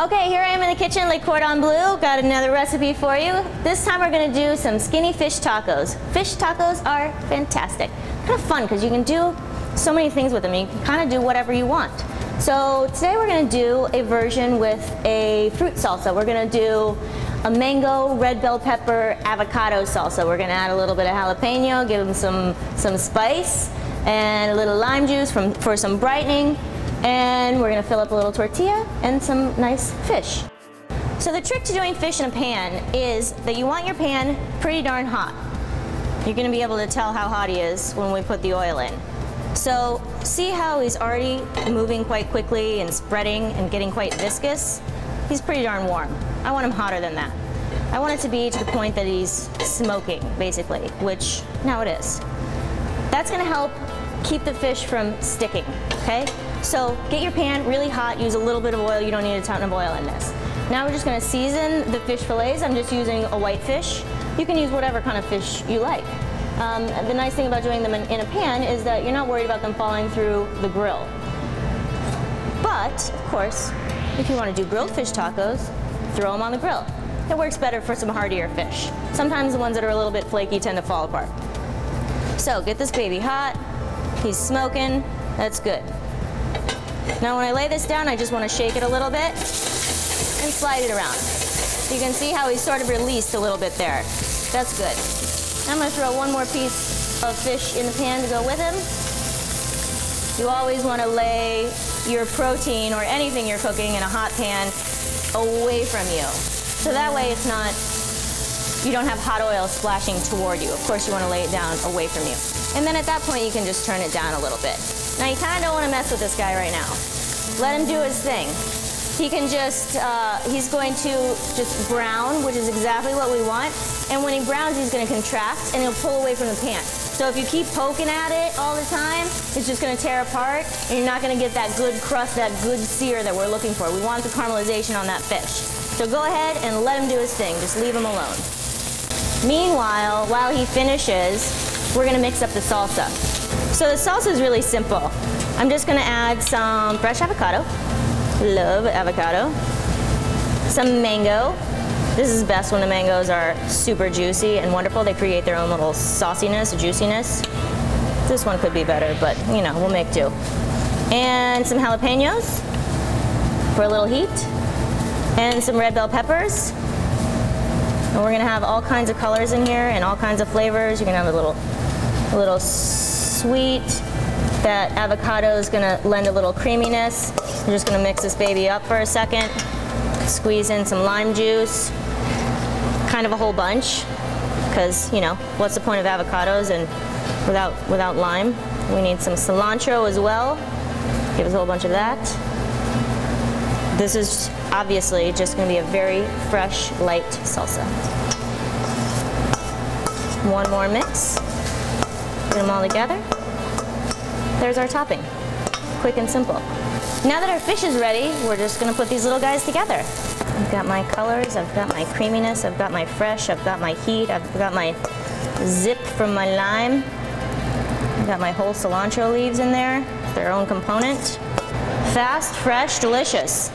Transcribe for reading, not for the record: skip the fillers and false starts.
Okay, here I am in the kitchen, Le Cordon Bleu. Got another recipe for you. This time we're gonna do some skinny fish tacos. Fish tacos are fantastic. Kind of fun because you can do so many things with them. You can kind of do whatever you want. So today we're gonna do a version with a fruit salsa. We're gonna do a mango, red bell pepper, avocado salsa. We're gonna add a little bit of jalapeno, give them some spice, and a little lime juice for some brightening. And we're gonna fill up a little tortilla and some nice fish. So the trick to doing fish in a pan is that you want your pan pretty darn hot. You're gonna be able to tell how hot he is when we put the oil in. So see how he's already moving quite quickly and spreading and getting quite viscous? He's pretty darn warm. I want him hotter than that. I want it to be to the point that he's smoking, basically, which now it is. That's gonna help keep the fish from sticking, okay? So get your pan really hot, use a little bit of oil. You don't need a ton of oil in this. Now we're just gonna season the fish fillets. I'm just using a white fish. You can use whatever kind of fish you like. The nice thing about doing them in a pan is that you're not worried about them falling through the grill. But, of course, if you want to do grilled fish tacos, throw them on the grill. It works better for some heartier fish. Sometimes the ones that are a little bit flaky tend to fall apart. So get this baby hot. He's smoking. That's good. Now when I lay this down, I just want to shake it a little bit and slide it around. You can see how he's sort of released a little bit there. That's good. I'm going to throw one more piece of fish in the pan to go with him. You always want to lay your protein or anything you're cooking in a hot pan away from you. So that way it's not, you don't have hot oil splashing toward you. Of course you want to lay it down away from you. And then at that point you can just turn it down a little bit. Now you kind of don't want to mess with this guy right now. Let him do his thing. He can just, he's going to just brown, which is exactly what we want. And when he browns, he's going to contract and he'll pull away from the pan. So if you keep poking at it all the time, it's just going to tear apart and you're not going to get that good crust, that good sear that we're looking for. We want the caramelization on that fish. So go ahead and let him do his thing. Just leave him alone. Meanwhile, while he finishes, we're going to mix up the salsa. So the salsa is really simple. I'm just going to add some fresh avocado. Love avocado. Some mango. This is best when the mangoes are super juicy and wonderful. They create their own little sauciness, juiciness. This one could be better, but you know, we'll make do. And some jalapenos for a little heat. And some red bell peppers. And we're gonna have all kinds of colors in here and all kinds of flavors. You're gonna have a little sweet. That avocado is gonna lend a little creaminess. I'm just gonna mix this baby up for a second. Squeeze in some lime juice. Kind of a whole bunch, because you know, what's the point of avocados and without lime? We need some cilantro as well. Give us a whole bunch of that. This is obviously just gonna be a very fresh, light salsa. One more mix. Put them all together. There's our topping. Quick and simple. Now that our fish is ready, we're just gonna put these little guys together. I've got my colors, I've got my creaminess, I've got my fresh, I've got my heat, I've got my zip from my lime. I've got my whole cilantro leaves in there, their own component. Fast, fresh, delicious.